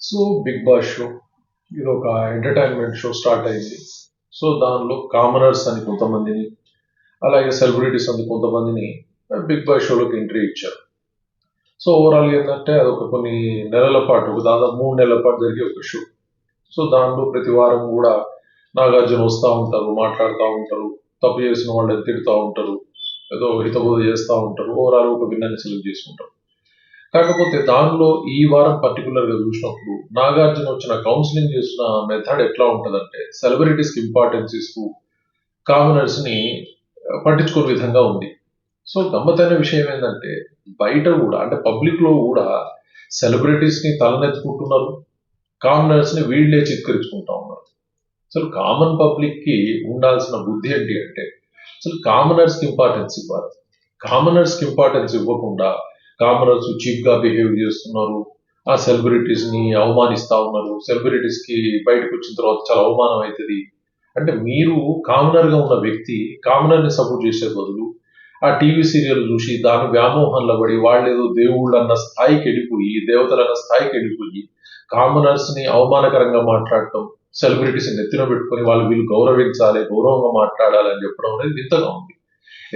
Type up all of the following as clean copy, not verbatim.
So big boss show ఇది ఒక entertainment show start అయింది. సో దానిలో కామనర్స్ అని కొంతమందిని, అలాగే సెలబ్రిటీస్ అని కొంతమందిని బిగ్ బాస్ షోలోకి ఎంట్రీ ఇచ్చారు. సో ఓవరాల్ ఏంటంటే అదొక కొన్ని నెలల పాటు, ఒక దాదాపు 3 నెలల పాటు జరిగే ఒక షో. సో దాంట్లో ప్రతి వారం కూడా నాగార్జున వస్తూ ఉంటారు, మాట్లాడుతూ ఉంటారు, తప్పు చేసిన వాళ్ళని తిడుతూ ఉంటారు, ఏదో హితబోధ చేస్తూ ఉంటారు, ఓవరాల్ ఒక విన్నర్ని సెలెక్ట్ చేసుకుంటారు. కాకపోతే దానిలో ఈ వారం పర్టికులర్ గా చూసినప్పుడు నాగార్జున వచ్చిన కౌన్సిలింగ్ చేసిన మెథడ్ ఎట్లా ఉంటదంటే సెలబ్రిటీస్ కి ఇంపార్టెన్స్ ఇస్తూ కామనర్స్ ని పట్టించుకునే విధంగా ఉంది. సో గమ్మతైన విషయం ఏంటంటే బయట కూడా అంటే పబ్లిక్ లో కూడా సెలబ్రిటీస్ ని తలనెత్తుకుంటున్నారు, కామనర్స్ ని వీళ్ళే చిత్కరించుకుంటా ఉన్నారు. అసలు కామన్ పబ్లిక్ కి ఉండాల్సిన బుద్ధి ఏంటి అంటే అసలు కామనర్స్ కి ఇంపార్టెన్స్ ఇవ్వాలి. కామనర్స్ కి ఇంపార్టెన్స్ ఇవ్వకుండా కామనర్స్ చీప్ గా బిహేవ్ చేస్తున్నారు, ఆ సెలబ్రిటీస్ ని అవమానిస్తా ఉన్నారు, సెలబ్రిటీస్ కి బయటకు వచ్చిన తర్వాత చాలా అవమానం అవుతుంది. అంటే మీరు కామనర్ గా ఉన్న వ్యక్తి కామనర్ ని సపోర్ట్ చేసే బదులు ఆ టీవీ సీరియల్ చూసి దాని వ్యామోహంలో పడి వాళ్ళేదో దేవుళ్ళు అన్న స్థాయికి వెళ్ళిపోయి, దేవతలు అన్న స్థాయికి వెళ్ళిపోయి కామనర్స్ ని అవమానకరంగా మాట్లాడటం, సెలబ్రిటీస్ నెత్తిన పెట్టుకొని వాళ్ళు వీళ్ళు గౌరవించాలి, గౌరవంగా మాట్లాడాలి అని చెప్పడం అనేది వింతగా ఉంది.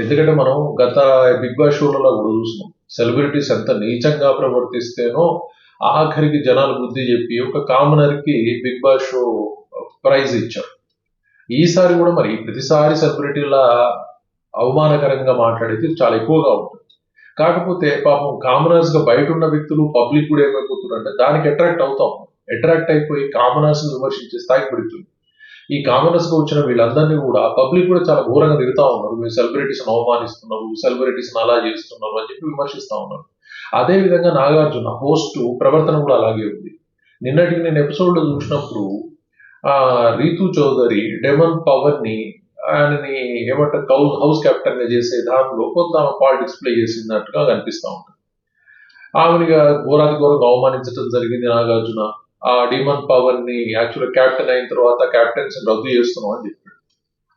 ఎందుకంటే మనం గత బిగ్ బాస్ షోలలో కూడా చూసినాం, సెలబ్రిటీస్ ఎంత నీచంగా ప్రవర్తిస్తేనో ఆఖరికి జనాలు బుద్ధి చెప్పి ఒక కామనర్ కి బిగ్ బాస్ షో ప్రైజ్ ఇచ్చారు. ఈసారి కూడా మరి ప్రతిసారి సెలబ్రిటీల అవమానకరంగా మాట్లాడేది చాలా ఎక్కువగా ఉంటుంది. కాకపోతే పాపం కామనర్స్ గా బయట ఉన్న వ్యక్తులు పబ్లిక్ కూడా ఏమైపోతున్నారు అంటే దానికి అట్రాక్ట్ అవుతాం, అట్రాక్ట్ అయిపోయి కామనర్స్ విమర్శించే స్థాయికి పెడుతుంది. ఈ కామనర్స్ గా వచ్చిన వీళ్ళందరినీ కూడా పబ్లిక్ కూడా చాలా ఘోరంగా తిరుగుతా ఉన్నారు, మీరు సెలబ్రిటీస్ అవమానిస్తున్నారు, సెలబ్రిటీస్ అలా చేస్తున్నారు అని చెప్పి విమర్శిస్తా ఉన్నారు. అదే విధంగా నాగార్జున హోస్ట్ ప్రవర్తన కూడా అలాగే ఉంది. నిన్నటికి నేను ఎపిసోడ్ లో చూసినప్పుడు ఆ రీతు చౌదరి డెమన్ పవన్ ని ఆయనని ఏమంటారు హౌస్ కెప్టెన్ గా చేసే దానిలో కొంత పాలిటిక్స్ ప్లే చేసినట్టుగా కనిపిస్తా ఉంటుంది. ఆమెనిగా ఘోరాతి ఘోరంగా అవమానించడం జరిగింది నాగార్జున. ఆ డిమన్ పవన్ ని యాక్చువల్ క్యాప్టెన్ అయిన తర్వాత క్యాప్టెన్స్ రద్దు చేస్తున్నాం అని చెప్పాడు.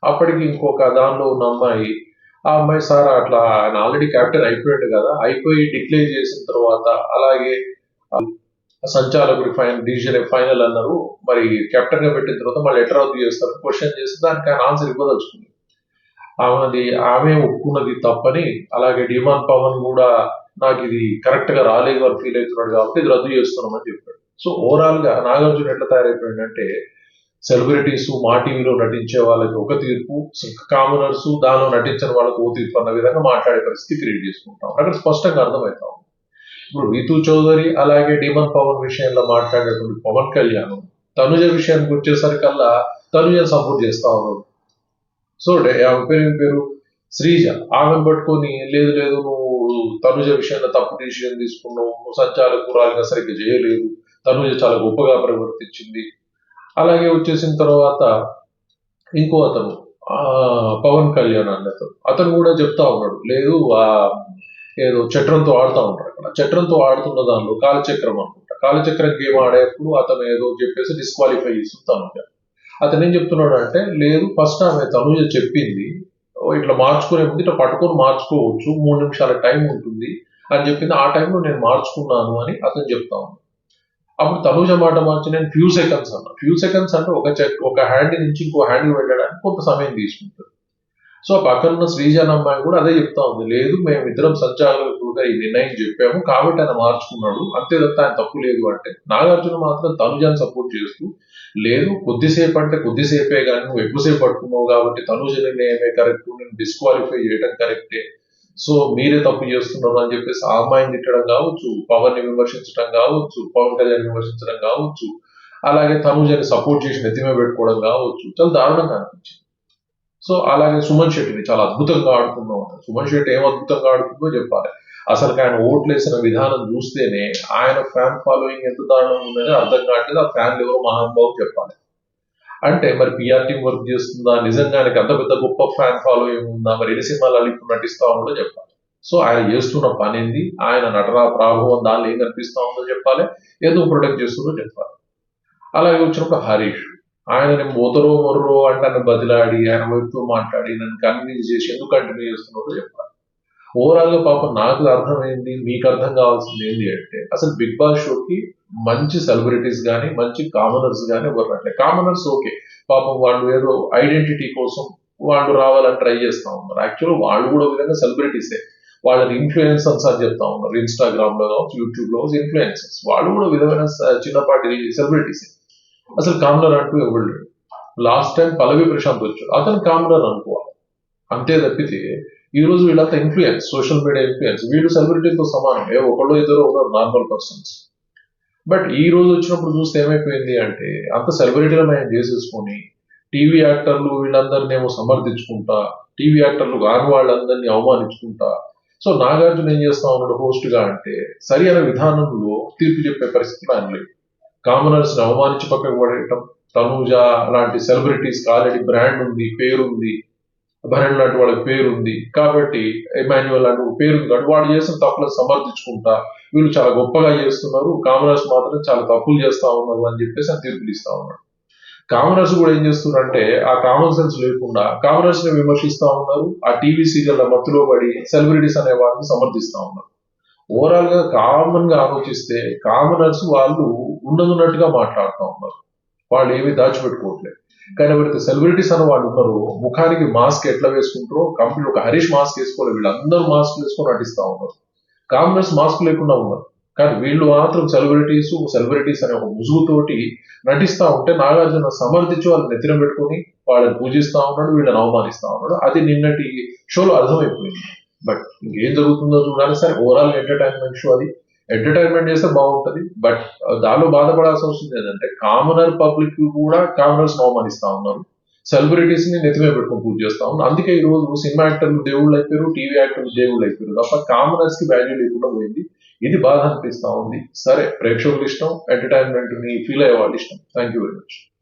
అప్పటికి ఇంకొక దానిలో ఉన్న అమ్మాయి, ఆ అమ్మాయి సార్ అట్లా ఆయన ఆల్రెడీ క్యాప్టెన్ అయిపోయాడు కదా, అయిపోయి డిక్లేర్ చేసిన తర్వాత అలాగే సంచాలకుడి డిసిజన్ ఫైనల్ అన్నారు, మరి కెప్టెన్ గా పెట్టిన తర్వాత మళ్ళీ ఎట్లా రద్దు చేస్తారు క్వశ్చన్ చేసి దానికి ఆయన ఆన్సర్ ఇవ్వదలుచుకుంది. ఆమె ఒప్పుకున్నది తప్పని, అలాగే డిమాన్ పవన్ కూడా నాకు ఇది కరెక్ట్ గా రాలేదు అని ఫీల్ అవుతున్నాడు కాబట్టి ఇది రద్దు చేస్తున్నామని చెప్పాడు. సో ఓవరాల్ గా నాగార్జున ఎట్లా తయారైపోయిందంటే సెలబ్రిటీస్ మా టీవీలో నటించే వాళ్ళకి ఒక తీర్పు, కామనర్స్ దానిలో నటించిన వాళ్ళకి ఓ తీర్పు అన్న విధంగా మాట్లాడే పరిస్థితి క్రియేట్ చేసుకుంటాం. అక్కడ స్పష్టంగా అర్థమవుతాం. ఇప్పుడు రీతు చౌదరి అలాగే డిమన్ పవన్ విషయంలో మాట్లాడేటువంటి పవన్ కళ్యాణ్ తనుజ విషయానికి వచ్చేసరికల్లా తనుజ సపోర్ట్ చేస్తా ఉన్నారు. సో ఆమె పేరు శ్రీజ, ఆమెను పట్టుకొని లేదు లేదు నువ్వు తనుజ విషయంలో తప్పు డిసిషన్ తీసుకున్నావు, నువ్వు సంచాలకురాలుగా సరిగ్గా చేయలేదు, తనుజ చాలా గొప్పగా ప్రవర్తించింది. అలాగే వచ్చేసిన తర్వాత ఇంకో అతను పవన్ కళ్యాణ్ అనే అతను కూడా చెప్తా ఉన్నాడు, లేదు ఏదో చట్రంతో ఆడుతూ ఉంటారు అక్కడ, చట్రంతో ఆడుతున్న దానిలో కాలచక్రం అనుకుంటా, కాలచక్రం గేమ్ ఆడేప్పుడు అతను ఏదో చెప్పేసి డిస్క్వాలిఫై చేస్తుంటాను. అతను ఏం చెప్తున్నాడు అంటే లేదు ఫస్ట్ ఆమె తనుజ చెప్పింది ఇట్లా మార్చుకునే ముందు ఇట్లా పట్టుకొని మార్చుకోవచ్చు, 3 నిమిషాల టైం ఉంటుంది అని చెప్పింది, ఆ టైంలో నేను మార్చుకున్నాను అని అతను చెప్తా ఉన్నాను. అప్పుడు తనుజ మాట మార్చి నేను ఫ్యూ సెకండ్స్ అన్నా. ఫ్యూ సెకండ్స్ అంటే ఒక హ్యాండ్ నుంచి ఇంకో హ్యాండ్ వెళ్ళడానికి కొంత సమయం తీసుకుంటుంది. సో పక్కన ఉన్న శ్రీజాన్ అమ్మాయి కూడా అదే చెప్తా ఉంది, లేదు మేము ఇద్దరం సంచాలకులుగా ఈ నిర్ణయం చెప్పాము కాబట్టి ఆయన మార్చుకున్నాడు, అంతే తప్ప ఆయన తప్పు లేదు అంటే నాగార్జున మాత్రం తనుజాన్ని సపోర్ట్ చేస్తూ లేదు కొద్దిసేపు అంటే కొద్దిసేపే కానీ నువ్వు ఎక్కువసేపు పట్టుకున్నావు కాబట్టి తనుజ నిర్ణయమే కరెక్ట్, నేను డిస్క్వాలిఫై చేయడం కరెక్టే, సో మీరే తప్పు చేస్తున్నారు అని చెప్పేసి ఆ అమ్మాయిని తిట్టడం కావచ్చు, పవన్ ని విమర్శించడం కావచ్చు, పవన్ కళ్యాణ్ విమర్శించడం కావచ్చు, అలాగే తనుజని సపోర్ట్ చేసి నెత్తిమే పెట్టుకోవడం కావచ్చు, చాలా దారుణంగా అనిపించింది. సో అలాగే సుమన్ శెట్టిని చాలా అద్భుతంగా ఆడుతున్నాం. సుమన్ శెట్టి ఏం అద్భుతంగా ఆడుతుందో చెప్పాలి. అసలు ఆయన ఓట్లు వేసిన విధానం చూస్తేనే ఆయన ఫ్యాన్ ఫాలోయింగ్ ఎంత దారుణంగా ఉందని అర్థం కావట్లేదు. ఆ ఫ్యాన్లు ఎవరో మహానుభావు చెప్పాలి. అంటే మరి పిఆర్ టీం వర్క్ చేస్తుందా, నిజంగానికి అంత పెద్ద గొప్ప ఫ్యాన్ ఫాలోయింగ్ ఉందా, మరి ఎన్ని సినిమాలు ఇప్పుడు నటిస్తా ఉందో చెప్పాలి. సో ఆయన చేస్తున్న పని ఏంది, ఆయన నటనా ప్రాభవం దానిలో ఏం కనిపిస్తా ఉందో చెప్పాలి, ఎందుకు ప్రొటెక్ట్ చేస్తుందో చెప్పాలి. అలాగే వచ్చినప్పుడు హరీష్, ఆయన నేను మొదరో మొర్రో అంటే నన్ను బదిలాడి ఆయన వైపుతో మాట్లాడి నన్ను కన్విన్స్ చేసి ఎందుకు కంటిన్యూ చేస్తున్నారో చెప్పాలి. ఓవరాల్ గా పాపం నాకు అర్థమైంది, మీకు అర్థం కావాల్సింది ఏంటి అంటే అసలు బిగ్ బాస్ షోకి మంచి సెలబ్రిటీస్ కానీ మంచి కామనర్స్ కానీ ఎవరు రావట్లేదు. కామనర్స్ ఓకే, పాపం వాళ్ళు ఏదో ఐడెంటిటీ కోసం వాళ్ళు రావాలని ట్రై చేస్తా ఉన్నారు. యాక్చువల్ వాళ్ళు కూడా ఒక విధంగా సెలబ్రిటీసే. వాళ్ళని ఇన్ఫ్లుయెన్సర్స్ అని చెప్తా ఉన్నారు. ఇన్స్టాగ్రామ్ లో కావచ్చు, యూట్యూబ్ లో ఇన్ఫ్లుయెన్సర్స్, వాళ్ళు కూడా విధమైన చిన్నపాటి సెలబ్రిటీసే. అసలు కామనర్ అంటూ ఎవరు లేడు. లాస్ట్ టైం పల్లవి ప్రశాంత్ వచ్చాడు, అతను కామనర్ అనుకోవాలి. అంతే తప్పితే ఈ రోజు వీళ్ళంతా ఇన్ఫ్లుయెన్స్, సోషల్ మీడియా ఇన్ఫ్లుయెన్స్, వీళ్ళు సెలబ్రిటీతో సమానం. ఒకళ్ళు ఇద్దరు ఉన్నారు నార్మల్ పర్సన్స్. బట్ ఈ రోజు వచ్చినప్పుడు చూస్తే ఏమైపోయింది అంటే, అంత సెలబ్రిటీలను చేసేసుకొని టీవీ యాక్టర్లు వీళ్ళందరినీ ఏమో సమర్థించుకుంటా, టీవీ యాక్టర్లు కాని వాళ్ళందరినీ అవమానించుకుంటా. సో నాగార్జున ఏం చేస్తా ఉన్నాడు హోస్ట్ గా అంటే, సరి అయిన విధానంలో తీర్పు చెప్పే పరిస్థితులు ఆయన లేదు. కామనర్స్ ని అవమానించి పక్కకు పడేయటం, తనూజ లాంటి సెలబ్రిటీస్ కి ఆల్రెడీ బ్రాండ్ ఉంది, పేరుంది, భరణ్ లాంటి వాళ్ళకి పేరుంది కాబట్టి, ఎమాన్యువల్ లాంటి పేరుంది కాబట్టి వాడు చేసిన తప్పులను సమర్థించుకుంటా వీళ్ళు చాలా గొప్పగా చేస్తున్నారు, కామనర్స్ మాత్రం చాలా తప్పులు చేస్తా ఉన్నారు అని చెప్పేసి ఆ తీర్పులు ఇస్తా ఉన్నాడు. కామనర్స్ కూడా ఏం చేస్తున్నారంటే, ఆ కామన్ సెన్స్ లేకుండా కామనర్స్ ని విమర్శిస్తా ఉన్నారు. ఆ టీవీ సీరియల్ మత్తులో పడి సెలబ్రిటీస్ అనే వాళ్ళని సమర్థిస్తా ఉన్నారు. ఓవరాల్ గా కామన్ గా ఆలోచిస్తే కామనర్స్ వాళ్ళు ఉన్నట్టుగా మాట్లాడుతూ ఉన్నారు. వాళ్ళు ఏమీ దాచిపెట్టుకోవట్లేదు. కానీ ఎవరైతే సెలబ్రిటీస్ అన్న వాళ్ళు ఉన్నారో, ముఖానికి మాస్క్ ఎట్లా వేసుకుంటారో కంపెనీ ఒక హరీష్ మాస్క్ వేసుకోవాలి, వీళ్ళందరూ మాస్క్ వేసుకొని నటిస్తా ఉన్నారు. కామనర్స్ మాస్క్ లేకుండా ఉన్నారు. కానీ వీళ్ళు మాత్రం సెలబ్రిటీస్ అనే ఒక ముసుగుతోటి నటిస్తా ఉంటే, నాగార్జున సమర్థించి వాళ్ళని నెత్తిన పెట్టుకొని వాళ్ళని పూజిస్తా ఉన్నాడు, వీళ్ళని అవమానిస్తా ఉన్నాడు. అది నిన్నటి షోలో అర్థమైపోయింది. బట్ ఇంకేం జరుగుతుందో చూడాలి. సరే, ఓవరాల్ ఎంటర్టైన్మెంట్ షో అది. ఎంటర్టైన్మెంట్ చేస్తే బాగుంటది. బట్ దానిలో బాధపడాల్సిన అవసరం లేదంటే, కామనర్ పబ్లిక్ కూడా కామనర్స్ అవమానిస్తా ఉన్నారు, సెలబ్రిటీస్ ని నెత్తిమే పెట్టుకొని పూజ చేస్తా ఉన్నారు. అందుకే ఈ రోజు సినిమా యాక్టర్లు దేవుళ్ళు అయిపోయారు, టీవీ యాక్టర్లు దేవుళ్ళు అయిపోయారు తప్ప కామనర్స్ కి వాల్యూ లేకుండా పోయింది. ఇది బాధ అనిపిస్తా ఉంది. సరే, ప్రేక్షకులు ఇష్టం, ఎంటర్టైన్మెంట్ ని ఫీల్ అయ్యే వాళ్ళు ఇష్టం. Thank you very much.